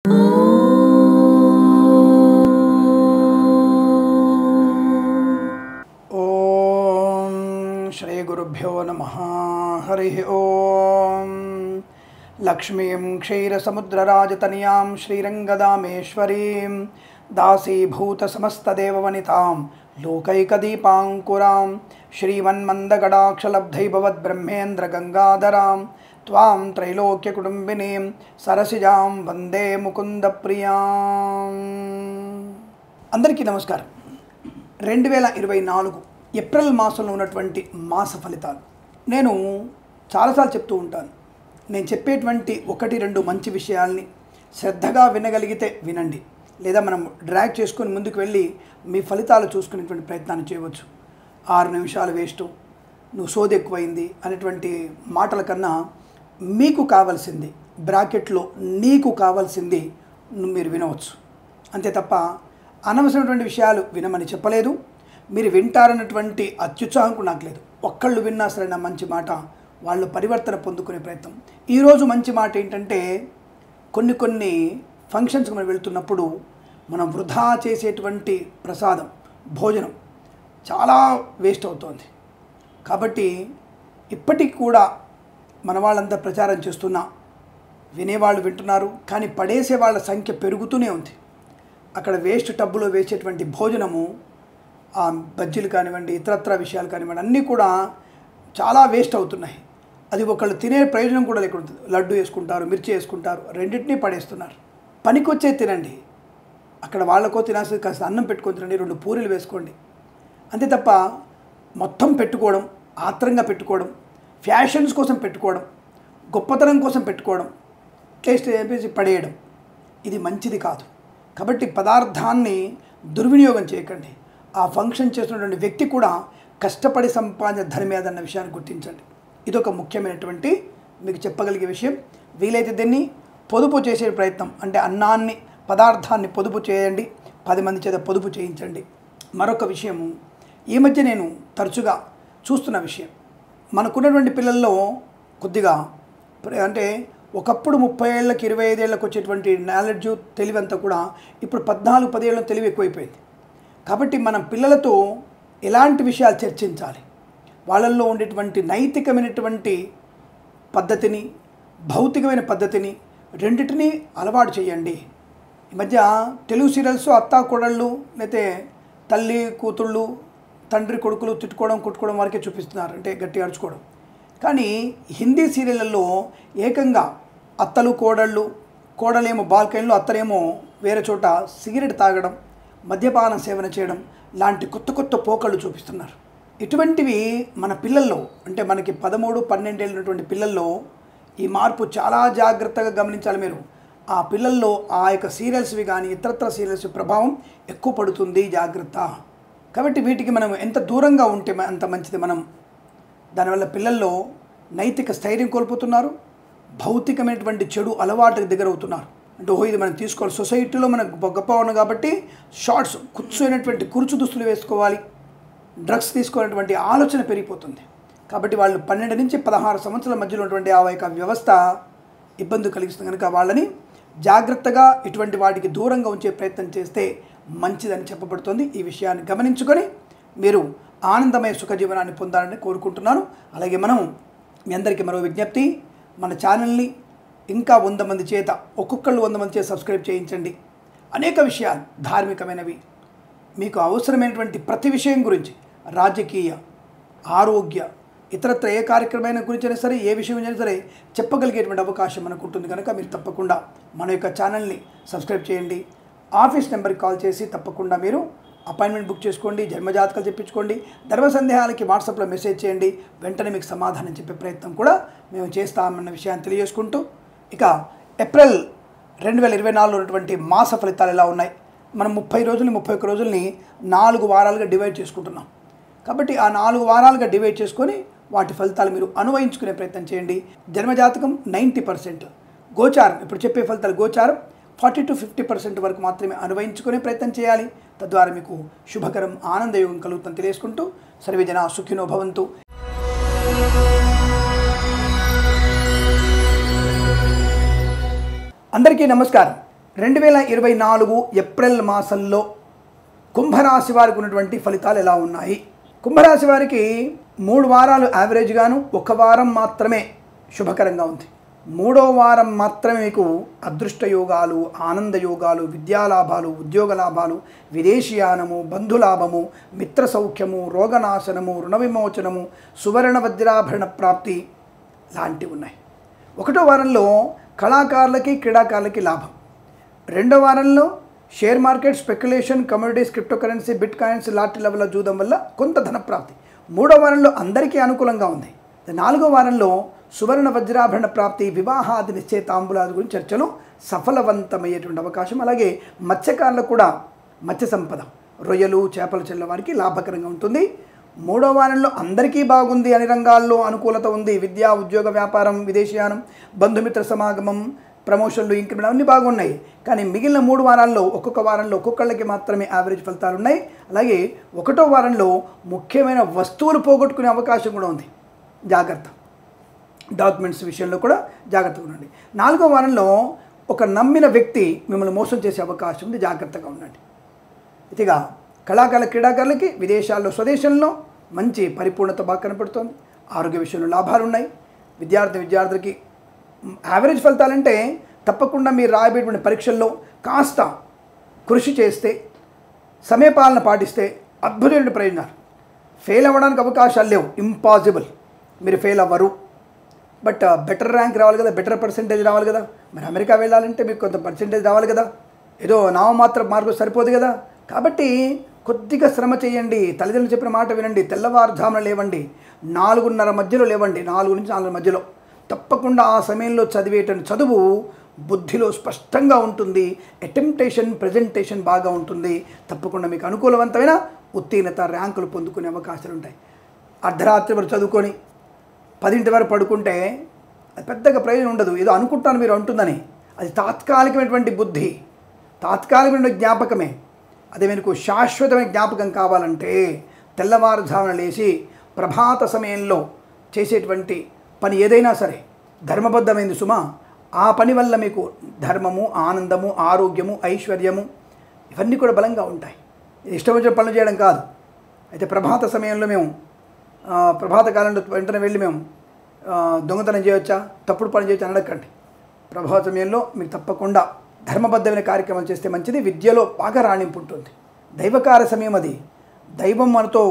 ఓం శ్రీ గురుభ్యో నమః. హరి ఓం. లక్ష్మీం క్షీరసముద్రరాజతనయాం శ్రీరంగదామేశ్వరీం దాసీభూత సమస్తదేవవనితాం లోకైకదీపాంకురాం శ్రీమన్మందగడాక్షలబ్ధైభవద్బ్రహ్మేంద్రగంగాధరాం త్వాం త్రైలోక్యకుటుంబినీం సరసిజాం వందే ముకుందప్రియాం. అందరికీ నమస్కారం. 2024 ఏప్రిల్ మాసంలో ఉన్నటువంటి మాస ఫలితాలు నేను చాలాసార్లు చెప్తూ ఉంటాను. నేను చెప్పేటువంటి 1-2 మంచి విషయాల్ని శ్రద్ధగా వినగలిగితే వినండి, లేదా మనం డ్రాగ్ చేసుకొని ముందుకు వెళ్ళి మీ ఫలితాలు చూసుకునేటువంటి ప్రయత్నాన్ని చేయవచ్చు. 6 నిమిషాలు వేస్ట్, నువ్వు సోది ఎక్కువైంది అనేటువంటి మాటల కన్నా మీకు కావాల్సింది బ్రాకెట్లో నీకు కావాల్సింది మీరు వినవచ్చు. అంతే తప్ప అనవసరమైనటువంటి విషయాలు వినమని చెప్పలేదు. మీరు వింటారన్నటువంటి అత్యుత్సాహం నాకు లేదు. ఒక్కళ్ళు విన్నా సరే నా మంచి మాట వాళ్ళు పరివర్తన పొందుకునే ప్రయత్నం. ఈరోజు మంచి మాట ఏంటంటే, కొన్ని ఫంక్షన్స్కి మనం వెళ్తున్నప్పుడు మనం వృధా చేసేటువంటి ప్రసాదం భోజనం చాలా వేస్ట్ అవుతోంది. కాబట్టి ఇప్పటికి కూడా మన వాళ్ళంతా ప్రచారం చేస్తున్నా వినేవాళ్ళు వింటున్నారు, కానీ పడేసే వాళ్ళ సంఖ్య పెరుగుతూనే ఉంది. అక్కడ వేస్ట్ టబ్బులో వేసేటువంటి భోజనము, ఆ బజ్జీలు కానివ్వండి, ఇతరత్ర విషయాలు కానివ్వండి, అన్నీ కూడా చాలా వేస్ట్ అవుతున్నాయి. అది ఒకళ్ళు తినే ప్రయోజనం కూడా లేకుండా, లడ్డు వేసుకుంటారు, మిర్చి వేసుకుంటారు, రెండింటినీ పడేస్తున్నారు. పనికొచ్చే తినండి. అక్కడ వాళ్ళకో తినాల్సి కాస్త అన్నం పెట్టుకొని తినండి, 2 పూరీలు వేసుకోండి. అంతే తప్ప మొత్తం పెట్టుకోవడం, ఆత్రంగా పెట్టుకోవడం, ఫ్యాషన్స్ కోసం పెట్టుకోవడం, గొప్పతనం కోసం పెట్టుకోవడం, టేస్ట్ వేసి పడేయడం, ఇది మంచిది కాదు. కాబట్టి పదార్థాన్ని దుర్వినియోగం చేయకండి. ఆ ఫంక్షన్ చేస్తున్నటువంటి వ్యక్తి కూడా కష్టపడి సంపాదించిన ధనమేదన్న విషయాన్ని గుర్తించండి. ఇదొక ముఖ్యమైనటువంటి మీకు చెప్పగలిగే విషయం. వీలైతే దీన్ని పొదుపు చేసే ప్రయత్నం, అంటే అన్నాన్ని పదార్థాన్ని పొదుపు చేయండి, 10 మంది చేత పొదుపు చేయించండి. మరొక విషయము, ఈ మధ్య నేను తరచుగా చూస్తున్న విషయం, మనకున్నటువంటి పిల్లల్లో కొద్దిగా అంటే ఒకప్పుడు 30 ఏళ్ళకి 25 ఏళ్ళకి వచ్చేటువంటి నాలెడ్జు తెలివంతా కూడా ఇప్పుడు 14-10 ఏళ్ళ తెలివి ఎక్కువైపోయింది. కాబట్టి మనం పిల్లలతో ఎలాంటి విషయాలు చర్చించాలి, వాళ్ళల్లో ఉండేటువంటి నైతికమైనటువంటి పద్ధతిని, భౌతికమైన పద్ధతిని రెండింటినీ అలవాటు చేయండి. ఈ మధ్య తెలుగు సీరియల్స్ అత్తా కోడళ్ళు, లేకపోతే తల్లి కూతుళ్ళు, తండ్రి కొడుకులు తిట్టుకోవడం కొట్టుకోవడం వరకే చూపిస్తున్నారు, అంటే గట్టిగా అరుచుకోవడం. కానీ హిందీ సీరియళ్ళల్లో ఏకంగా అత్తలు కోడళ్ళు, కోడలేమో బాల్కనీలో, అత్తలేమో వేరే చోట సిగరెట్ తాగడం, మద్యపాన సేవన చేయడం లాంటి కొత్త పోకళ్ళు చూపిస్తున్నారు. ఇటువంటివి మన పిల్లల్లో, అంటే మనకి 13-12 ఏళ్ళు ఉన్నటువంటి పిల్లల్లో ఈ మార్పు చాలా జాగ్రత్తగా గమనించాలి మీరు. ఆ పిల్లల్లో ఆ యొక్క సీరియల్స్వి కానీ ఇతరత్ర సీరియల్స్ ప్రభావం ఎక్కువ పడుతుంది, జాగ్రత్త. కాబట్టి వీటికి మనం ఎంత దూరంగా ఉంటే అంత మంచిది. మనం దానివల్ల పిల్లల్లో నైతిక స్థైర్యం కోల్పోతున్నారు, భౌతికమైనటువంటి చెడు అలవాటుకు దగ్గరవుతున్నారు. అంటే ఇది మనం తీసుకోవాలి, సొసైటీలో మనకు గొప్ప ఉన్నాం కాబట్టి షార్ట్స్, కుర్చైనటువంటి కుర్చు దుస్తులు వేసుకోవాలి, డ్రగ్స్ తీసుకోవాలనేటువంటి ఆలోచన పెరిగిపోతుంది. కాబట్టి వాళ్ళు 12 నుంచి 16 సంవత్సరాల మధ్యలో ఉన్నటువంటి ఆ యొక్క వ్యవస్థ ఇబ్బంది కలిగిస్తుంది. కనుక వాళ్ళని జాగ్రత్తగా ఇటువంటి వాటికి దూరంగా ఉంచే ప్రయత్నం చేస్తే మంచిదని చెప్పబడుతుంది. ఈ విషయాన్ని గమనించుకొని మీరు ఆనందమయ సుఖజీవనాన్ని పొందాలని కోరుకుంటున్నాను. అలాగే మనం మీ అందరికీ మరో విజ్ఞప్తి, మన ఛానల్ని ఇంకా 100 మంది చేత, ఒక్కొక్కళ్ళు 100 మంది చేత సబ్స్క్రైబ్ చేయించండి. అనేక విషయాలు ధార్మికమైనవి, మీకు అవసరమైనటువంటి ప్రతి విషయం గురించి, రాజకీయ, ఆరోగ్య, ఇతరత్ర ఏ కార్యక్రమమైన గురించి అయినా సరే, ఏ విషయం అయినా సరే చెప్పగలిగేటువంటి అవకాశం మనకు ఉంటుంది. కనుక మీరు తప్పకుండా మన యొక్క ఛానల్ని సబ్స్క్రైబ్ చేయండి. ఆఫీస్ నెంబర్కి కాల్ చేసి తప్పకుండా మీరు అపాయింట్మెంట్ బుక్ చేసుకోండి, జన్మజాతకాలు చెప్పించుకోండి. ధర్మ సందేహాలకి వాట్సాప్లో మెసేజ్ చేయండి, వెంటనే మీకు సమాధానం చెప్పే ప్రయత్నం కూడా మేము చేస్తామన్న విషయాన్ని తెలియజేసుకుంటూ, ఇక ఏప్రిల్ 2024లో ఉన్నటువంటి మాస ఫలితాలు ఎలా ఉన్నాయి, మనం 30 రోజుల్ని 31 రోజుల్ని 4 వారాలుగా డివైడ్ చేసుకుంటున్నాం. కాబట్టి ఆ 4 వారాలుగా డివైడ్ చేసుకొని వాటి ఫలితాలు మీరు అనువయించుకునే ప్రయత్నం చేయండి. జన్మజాతకం 90%, గోచారం ఇప్పుడు చెప్పే ఫలితాలు గోచారం 40-50% వరకు మాత్రమే అనువయించుకునే ప్రయత్నం చేయాలి. తద్వారా మీకు శుభకరం, ఆనందయోగం కలుగుతుందని తెలియజేసుకుంటూ, సర్వే జనా సుఖినో భవంతు. అందరికీ నమస్కారం. 2024 ఏప్రిల్ మాసంలో కుంభరాశి వారికి ఉన్నటువంటి ఫలితాలు ఎలా ఉన్నాయి? కుంభరాశి వారికి 3 వారాలు యావరేజ్గాను, 1 వారం మాత్రమే శుభకరంగా ఉంది. 3వ వారం మాత్రమే మీకు అదృష్ట యోగాలు, ఆనంద యోగాలు, విద్యాలాభాలు, ఉద్యోగ లాభాలు, విదేశీయానము, బంధులాభము, మిత్ర సౌఖ్యము, రోగనాశనము, రుణ విమోచనము, సువర్ణ వజ్రాభరణ ప్రాప్తి లాంటివి ఉన్నాయి. 1వ వారంలో కళాకారులకి, క్రీడాకారులకి లాభం. 2వ వారంలో share market, speculation, communities, crypto currency, bit coins, lottery లెవెల్లో చూడడం వల్ల కొంత ధన ప్రాప్తి. 3వ వారంలో అందరికీ అనుకూలంగా ఉంది. 4వ వారంలో సువర్ణ వజ్రాభరణ ప్రాప్తి, వివాహాది నిశ్చయితాంబులాది గురించి చర్చలు సఫలవంతమయ్యేటువంటి అవకాశం. అలాగే మత్స్యకారులకు కూడా మత్స్య సంపద, రొయ్యలు, చేపలు చెల్ల వారికి లాభకరంగా ఉంటుంది. 3వ వారంలో అందరికీ బాగుంది, అన్ని రంగాల్లో అనుకూలత ఉంది. విద్య, ఉద్యోగ, వ్యాపారం, విదేశీయానం, బంధుమిత్ర సమాగమం, ప్రమోషన్లు, ఇంక్రిమెంట్ అన్నీ బాగున్నాయి. కానీ మిగిలిన 3 వారాల్లో ఒక్కొక్క వారంలో ఒక్కొక్కళ్ళకి మాత్రమే యావరేజ్ ఫలితాలు ఉన్నాయి. అలాగే 1వ వారంలో ముఖ్యమైన వస్తువులు పోగొట్టుకునే అవకాశం కూడా ఉంది. జాగ్రత్త. డాక్యుమెంట్స్ విషయంలో కూడా జాగ్రత్తగా ఉండండి. 4వ వారంలో ఒక నమ్మిన వ్యక్తి మిమ్మల్ని మోసం చేసే అవకాశం ఉంది, జాగ్రత్తగా ఉండండి. ఇదిగా కళాకారుల, క్రీడాకారులకి విదేశాల్లో, స్వదేశంలో మంచి పరిపూర్ణత బాగా కనపడుతోంది. ఆరోగ్య విషయంలో లాభాలు ఉన్నాయి. విద్యార్థులకి యావరేజ్ ఫలితాలంటే తప్పకుండా మీరు రాయబేటువంటి పరీక్షల్లో కాస్త కృషి చేస్తే, సమయపాలన పాటిస్తే అద్భుతమైన ప్రయోజనాలు. ఫెయిల్ అవ్వడానికి అవకాశాలు లేవు, ఇంపాసిబుల్. మీరు ఫెయిల్ అవ్వరు. బట్ బెటర్ ర్యాంక్ రావాలి కదా, బెటర్ పర్సెంటేజ్ రావాలి కదా. మరి అమెరికా వెళ్ళాలంటే మీకు కొంత పర్సెంటేజ్ రావాలి కదా. ఏదో నామమాత్ర మార్కులు సరిపోదు కదా. కాబట్టి కొద్దిగా శ్రమ చేయండి, తల్లిదండ్రులు చెప్పిన మాట వినండి, తెల్లవారుజామున లేవండి, 4:30 మధ్యలో లేవండి, 4 నుంచి 4 మధ్యలో. తప్పకుండా ఆ సమయంలో చదివేటువంటి చదువు బుద్ధిలో స్పష్టంగా ఉంటుంది. అటెంప్టేషన్, ప్రజెంటేషన్ బాగా ఉంటుంది. తప్పకుండా మీకు అనుకూలవంతమైన ఉత్తీర్ణత, ర్యాంకులు పొందుకునే అవకాశాలు ఉంటాయి. అర్ధరాత్రి వరకు చదువుకొని 10 వరకు పడుకుంటే అది పెద్దగా ప్రయోజనం ఉండదు. ఏదో అనుకుంటాను మీరు అంటుందని, అది తాత్కాలికమైనటువంటి బుద్ధి, తాత్కాలికమైన జ్ఞాపకమే. అదే మీకు శాశ్వతమైన జ్ఞాపకం కావాలంటే తెల్లవారుజామున లేచి ప్రభాత సమయంలో చేసేటువంటి పని ఏదైనా సరే ధర్మబద్ధమైంది సుమా. ఆ పని వల్ల మీకు ధర్మము, ఆనందము, ఆరోగ్యము, ఐశ్వర్యము ఇవన్నీ కూడా బలంగా ఉంటాయి. ఇష్టం వచ్చిన పనులు చేయడం కాదు. అయితే ప్రభాత సమయంలో మేము ప్రభాత కాలంలో వెంటనే వెళ్ళి మేము దొంగతనం చేయవచ్చా, తప్పుడు పని చేయొచ్చా అని అడగండి. ప్రభాత సమయంలో మీరు తప్పకుండా ధర్మబద్ధమైన కార్యక్రమాలు చేస్తే మంచిది. విద్యలో బాగా రాణింపు ఉంటుంది. దైవకార సమయం అది, దైవం మనతో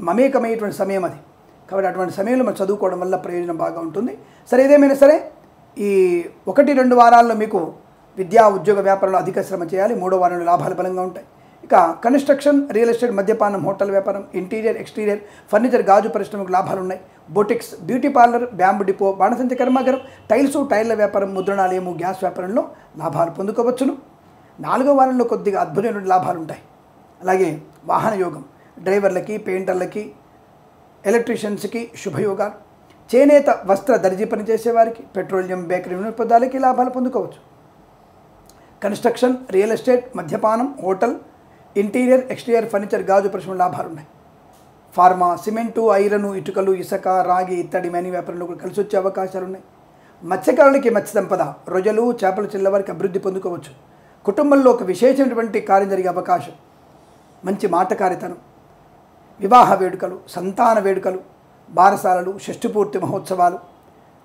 మమేకమయ్యేటువంటి సమయం అది. కాబట్టి అటువంటి సమయంలో మనం చదువుకోవడం వల్ల ప్రయోజనం బాగా ఉంటుంది. సరే, ఏదేమైనా సరే ఈ 1-2 వారాల్లో మీకు విద్యా, ఉద్యోగ, వ్యాపారంలో అధిక శ్రమ చేయాలి. 3వ వారంలో లాభాలు బలంగా ఉంటాయి. ఇక కన్స్ట్రక్షన్, రియల్ ఎస్టేట్, మద్యపానం, హోటల్ వ్యాపారం, ఇంటీరియర్, ఎక్స్టీరియర్, ఫర్నిచర్, గాజు పరిశ్రమకు లాభాలు ఉన్నాయి. Boutiques, beauty parlour, bamboo depot, బాణసంచ కర్మాగారం, టైల్సు, టైర్ల వ్యాపారం, ముద్రణాలయము, గ్యాస్ వ్యాపారంలో లాభాలు పొందుకోవచ్చును. 4వ వారంలో కొద్దిగా అద్భుతమైన లాభాలు ఉంటాయి. అలాగే వాహన యోగం, డ్రైవర్లకి, పెయింటర్లకి, ఎలక్ట్రీషియన్స్కి శుభయోగాలు. చేనేత, వస్త్ర, దర్జీ పనిచేసేవారికి, పెట్రోలియం, బేకరీ వినోత్పదాలకి లాభాలు పొందుకోవచ్చు. కన్స్ట్రక్షన్, రియల్ ఎస్టేట్, మద్యపానం, హోటల్, ఇంటీరియర్, ఎక్స్టీరియర్, ఫర్నిచర్, గాజు పరిశ్రమ లాభాలు ఉన్నాయి. ఫార్మా, సిమెంటు, ఐరను, ఇటుకలు, ఇసుక, రాగి, ఇత్తడి, మైని వ్యాపారంలో కూడా కలిసి వచ్చే అవకాశాలు ఉన్నాయి. మత్స్యకారులకి మత్స్య సంపద, రొయ్యలు, చేపలు చిల్లవారికి అభివృద్ధి పొందుకోవచ్చు. కుటుంబంలో ఒక విశేషమైనటువంటి కార్యం జరిగే అవకాశం, మంచి మాటకారితనం, వివాహ వేడుకలు, సంతాన వేడుకలు, బారసాలలు, షష్ఠిపూర్తి మహోత్సవాలు,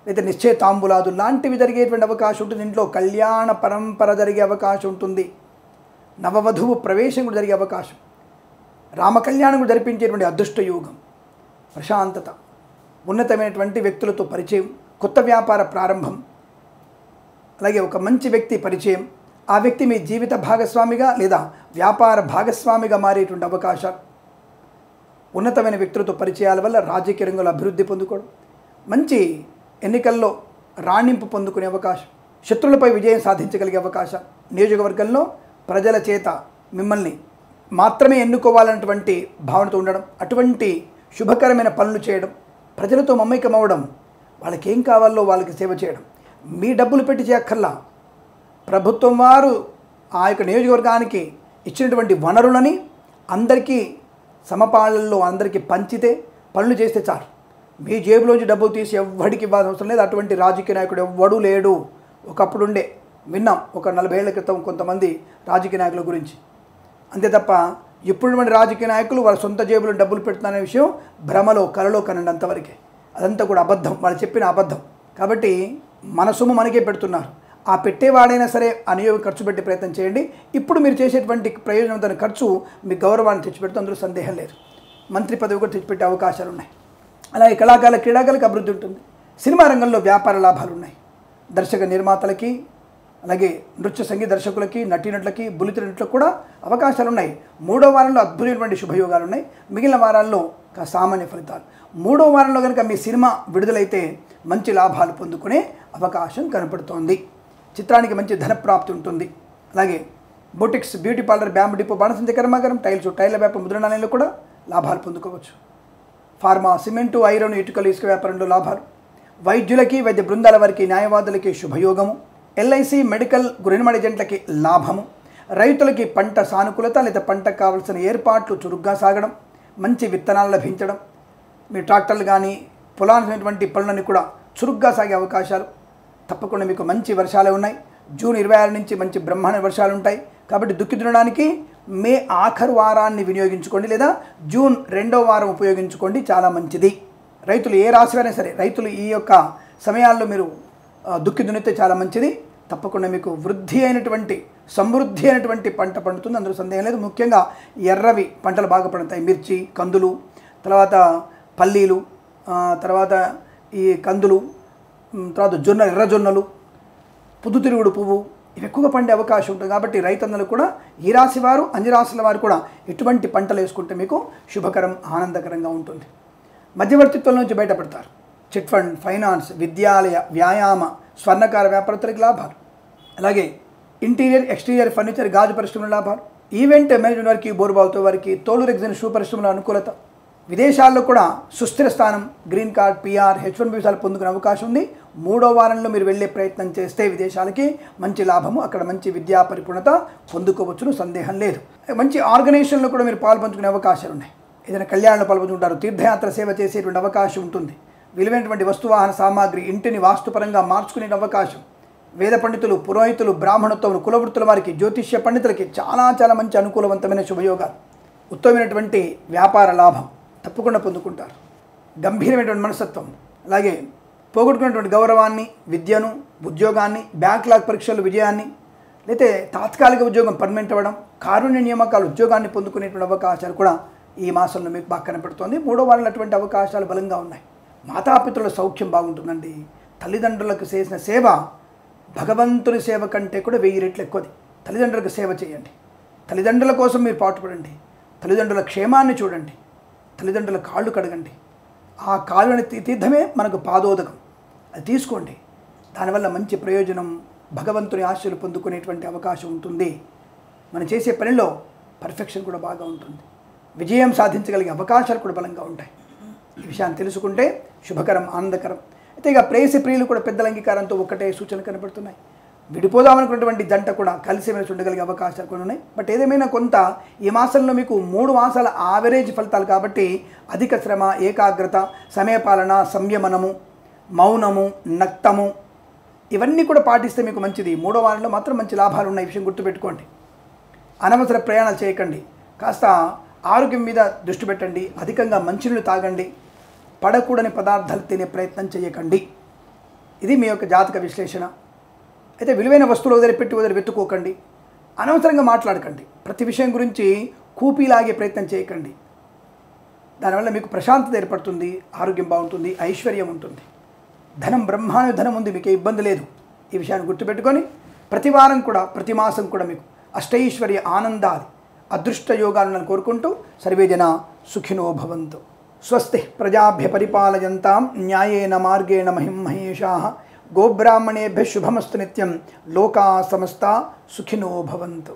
లేదా నిశ్చయితాంబులాదు లాంటివి జరిగేటువంటి అవకాశం ఉంటుంది. ఇంట్లో కళ్యాణ పరంపర జరిగే అవకాశం ఉంటుంది. నవవధువు ప్రవేశం కూడా జరిగే అవకాశం, రామకళ్యాణం కూడా జరిపించేటువంటి అదృష్ట యోగం, ప్రశాంతత, ఉన్నతమైనటువంటి వ్యక్తులతో పరిచయం, కొత్త వ్యాపార ప్రారంభం, అలాగే ఒక మంచి వ్యక్తి పరిచయం, ఆ వ్యక్తి మీ జీవిత భాగస్వామిగా లేదా వ్యాపార భాగస్వామిగా మారేటువంటి అవకాశాలు, ఉన్నతమైన వ్యక్తులతో పరిచయాల వల్ల రాజకీయ రంగంలో అభివృద్ధి పొందుకోవడం, మంచి ఎన్నికల్లో రాణింపు పొందుకునే అవకాశం, శత్రువులపై విజయం సాధించగలిగే అవకాశం, నియోజకవర్గంలో ప్రజల చేత మిమ్మల్ని మాత్రమే ఎన్నుకోవాలన్నటువంటి భావనతో ఉండడం, అటువంటి శుభకరమైన పనులు చేయడం, ప్రజలతో మమేకమవ్వడం, వాళ్ళకి ఏం కావాలో వాళ్ళకి సేవ చేయడం, మీ డబ్బులు పెట్టి చేయక్కర్లా, ప్రభుత్వం వారు ఆ యొక్క నియోజకవర్గానికి ఇచ్చినటువంటి వనరులని అందరికీ సమపాలనలో అందరికీ పంచితే, పనులు చేస్తే చాలు. మీ జేబులోంచి డబ్బులు తీసి ఎవ్వడికి ఇవ్వాల్సిన అవసరం లేదు. అటువంటి రాజకీయ నాయకుడు ఎవ్వడూ లేడు. ఒకప్పుడు ఉండే విన్నాం ఒక 40 ఏళ్ల క్రితం కొంతమంది రాజకీయ నాయకుల గురించి. అంతే తప్ప ఇప్పుడున్నటువంటి రాజకీయ నాయకులు వాళ్ళ సొంత జేబులో డబ్బులు పెడుతున్నారనే విషయం భ్రమలో కలలో కనండి అంతవరకే. అదంతా కూడా అబద్ధం, వాళ్ళు చెప్పిన అబద్ధం. కాబట్టి మన సొమ్ము మనకే పెడుతున్నారు. ఆ పెట్టేవాడైనా సరే అనియోగం ఖర్చు పెట్టే ప్రయత్నం చేయండి. ఇప్పుడు మీరు చేసేటువంటి ప్రయోజనవంతమైన ఖర్చు మీ గౌరవాన్ని తెచ్చిపెడుతూ అందులో సందేహం లేదు. మంత్రి పదవి కూడా తెచ్చిపెట్టే అవకాశాలు ఉన్నాయి. అలాగే కళాకారుల క్రీడాకారులకు అభివృద్ధి ఉంటుంది. సినిమా రంగంలో వ్యాపార లాభాలు ఉన్నాయి. దర్శక నిర్మాతలకి, అలాగే నృత్య సంగీత దర్శకులకి, నటీనటులకి, బుల్లితెర నటులకు కూడా అవకాశాలు ఉన్నాయి. 3వ వారంలో అద్భుతమైనటువంటి శుభయోగాలు ఉన్నాయి. మిగిలిన వారాల్లో సామాన్య ఫలితాలు. 3వ వారంలో కనుక మీ సినిమా విడుదలైతే మంచి లాభాలు పొందుకునే అవకాశం కనపడుతోంది. చిత్రానికి మంచి ధనప్రాప్తి ఉంటుంది. అలాగే boutiques, beauty parlour, bamboo depot, బాణసంచ కర్మాగారం, టైల్ల వ్యాపారం, ముద్రణాలయంలో కూడా లాభాలు పొందుకోవచ్చు. ఫార్మా, సిమెంటు, ఐరన్, ఇటుకలు, ఇసుక వ్యాపారంలో లాభాలు. వైద్యులకి, వైద్య బృందాల వారికి, న్యాయవాదులకి శుభయోగము. ఎల్ఐసి, మెడికల్, గృహనిర్మాణ ఏజెంట్లకి లాభము. రైతులకి పంట సానుకూలత లేదా పంటకు కావాల్సిన ఏర్పాట్లు చురుగ్గా సాగడం, మంచి విత్తనాలు లభించడం, మీ ట్రాక్టర్లు కానీ పొలానికి పనులన్నీ కూడా చురుగ్గా సాగే అవకాశాలు. తప్పకుండా మీకు మంచి వర్షాలు ఉన్నాయి. జూన్ 26 నుంచి మంచి బ్రహ్మాండ వర్షాలు ఉంటాయి. కాబట్టి దుక్కి దున్నడానికి మే ఆఖరు వారాన్ని వినియోగించుకోండి, లేదా జూన్ 2వ వారం ఉపయోగించుకోండి, చాలా మంచిది. రైతులు ఏ రాశి అయినా సరే రైతులు ఈ యొక్క సమయాల్లో మీరు దుక్కి దున్నితే చాలా మంచిది. తప్పకుండా మీకు సమృద్ధి అయినటువంటి పంట పండుతుంది, అందులో సందేహం లేదు. ముఖ్యంగా ఎర్రవి పంటలు బాగా పండుతాయి. మిర్చి, కందులు, తర్వాత పల్లీలు, తర్వాత ఈ కందులు, తర్వాత ఎర్ర జొన్నలు, పొద్దుతిరుగుడు పువ్వు, ఇవి ఎక్కువగా పండే అవకాశం ఉంటుంది. కాబట్టి రైతన్నలు కూడా ఈ రాశి వారు, అన్ని రాశుల వారు కూడా ఎటువంటి పంటలు వేసుకుంటే మీకు శుభకరం, ఆనందకరంగా ఉంటుంది. మధ్యవర్తిత్వం నుంచి బయటపడతారు. చిట్ ఫండ్, ఫైనాన్స్, విద్యాలయ, వ్యాయామ, స్వర్ణకార వ్యాపారస్తులకు లాభాలు. అలాగే ఇంటీరియర్, ఎక్స్టీరియర్ ఫర్నిచర్, గాజు పరిశ్రమల లాభాలు. ఈవెంట్ మేనేజ్మెంట్ వారికి, బోర్బావుతో వారికి, తోలు రెగ్జిన్ షూ పరిశ్రమల అనుకూలత. విదేశాల్లో కూడా సుస్థిర స్థానం, గ్రీన్ కార్డ్, పిఆర్, H1B వీసాలు పొందుకునే అవకాశం ఉంది. 3వ వారంలో మీరు వెళ్ళే ప్రయత్నం చేస్తే విదేశాలకి మంచి లాభము, అక్కడ మంచి విద్యా పరిపూర్ణత పొందుకోవచ్చును, సందేహం లేదు. మంచి ఆర్గనైజేషన్లో కూడా మీరు పాల్పంచుకునే అవకాశాలు ఉన్నాయి. ఏదైనా కళ్యాణంలో పాల్పంచుకుంటారు, తీర్థయాత్ర సేవ చేసేటువంటి అవకాశం ఉంటుంది. విలువైనటువంటి వస్తువాహన సామాగ్రి, ఇంటిని వాస్తుపరంగా మార్చుకునే అవకాశం. వేద పండితులు, పురోహితులు, బ్రాహ్మణోత్తములు, కులవృత్తుల వారికి, జ్యోతిష్య పండితులకి చాలా మంచి అనుకూలవంతమైన శుభయోగాలు. ఉత్తమమైనటువంటి వ్యాపార లాభం తప్పకుండా పొందుకుంటారు. గంభీరమైనటువంటి మనస్తత్వం, అలాగే పోగొట్టుకున్నటువంటి గౌరవాన్ని, విద్యను, ఉద్యోగాన్ని, బ్యాక్లాగ్ పరీక్షలు విజయాన్ని, లేకపోతే తాత్కాలిక ఉద్యోగం పర్మనెంట్ అవ్వడం, కారుణ్య నియామకాలు ఉద్యోగాన్ని పొందుకునేటువంటి అవకాశాలు కూడా ఈ మాసంలో మీకు బాగా కనపడుతోంది. 3వ వారంలో అటువంటి అవకాశాలు బలంగా ఉన్నాయి. మాతాపితృల సౌఖ్యం బాగుంటుందండి. తల్లిదండ్రులకు చేసిన సేవ భగవంతుని సేవ కంటే కూడా 1000 రెట్లు ఎక్కువది. తల్లిదండ్రులకు సేవ చేయండి. తల్లిదండ్రుల కోసం మీరు పాటుపడండి. తల్లిదండ్రుల క్షేమాన్ని చూడండి. తల్లిదండ్రుల కాళ్ళు కడగండి. ఆ కాళ్ళని తీర్థమే మనకు పాదోదకం, అది తీసుకోండి. దానివల్ల మంచి ప్రయోజనం, భగవంతుని ఆశలు పొందుకునేటువంటి అవకాశం ఉంటుంది. మనం చేసే పనిలో పర్ఫెక్షన్ కూడా బాగా ఉంటుంది. విజయం సాధించగలిగే అవకాశాలు కూడా బలంగా ఉంటాయి. ఈ విషయాన్ని తెలుసుకుంటే శుభకరం, ఆనందకరం. అయితే ఇక ప్రేయసి ప్రియులు కూడా పెద్దల అంగీకారంతో ఒకటే సూచనలు కనబడుతున్నాయి. విడిపోదామనుకున్నటువంటి జంట కూడా కలిసి మెలిసి ఉండగలిగే అవకాశాలు కూడా ఉన్నాయి. బట్ ఏదేమైనా కొంత ఈ మాసంలో మీకు 3 మాసాల ఆవరేజ్ ఫలితాలు కాబట్టి అధిక శ్రమ, ఏకాగ్రత, సమయపాలన, సంయమనము, మౌనము, నక్తము ఇవన్నీ కూడా పాటిస్తే మీకు మంచిది. 3వ వారంలో మాత్రం మంచి లాభాలు ఉన్నాయి. ఈ విషయం గుర్తుపెట్టుకోండి. అనవసర ప్రయాణాలు చేయకండి. కాస్త ఆరోగ్యం మీద దృష్టి పెట్టండి. అధికంగా మంచినీళ్ళు తాగండి. పడకూడని పదార్థాలు తినే ప్రయత్నం చేయకండి. ఇది మీ యొక్క జాతక విశ్లేషణ. అయితే విలువైన వస్తువులు వదిలి వెతుక్కోకండి. అనవసరంగా మాట్లాడకండి. ప్రతి విషయం గురించి కూపీలాగే ప్రయత్నం చేయకండి. దానివల్ల మీకు ప్రశాంతత ఏర్పడుతుంది, ఆరోగ్యం బాగుంటుంది, ఐశ్వర్యం ఉంటుంది. ధనం బ్రహ్మాండ ధనం ఉంది, మీకు ఇబ్బంది లేదు. ఈ విషయాన్ని గుర్తుపెట్టుకొని ప్రతి వారం కూడా, ప్రతి మాసం కూడా మీకు అష్టైశ్వర్య ఆనందాది అదృష్ట యోగాలను కోరుకుంటూ సర్వేజన సుఖినో భవంతు. స్వస్తి ప్రజాభ్య పరిపాలయంతాం న్యాయేన మార్గేణ మహిం మహేషాః. గోబ్రాహ్మణేభ్యః శుభమస్తు నిత్యం. లోకా సమస్తా సుఖినో భవంతు.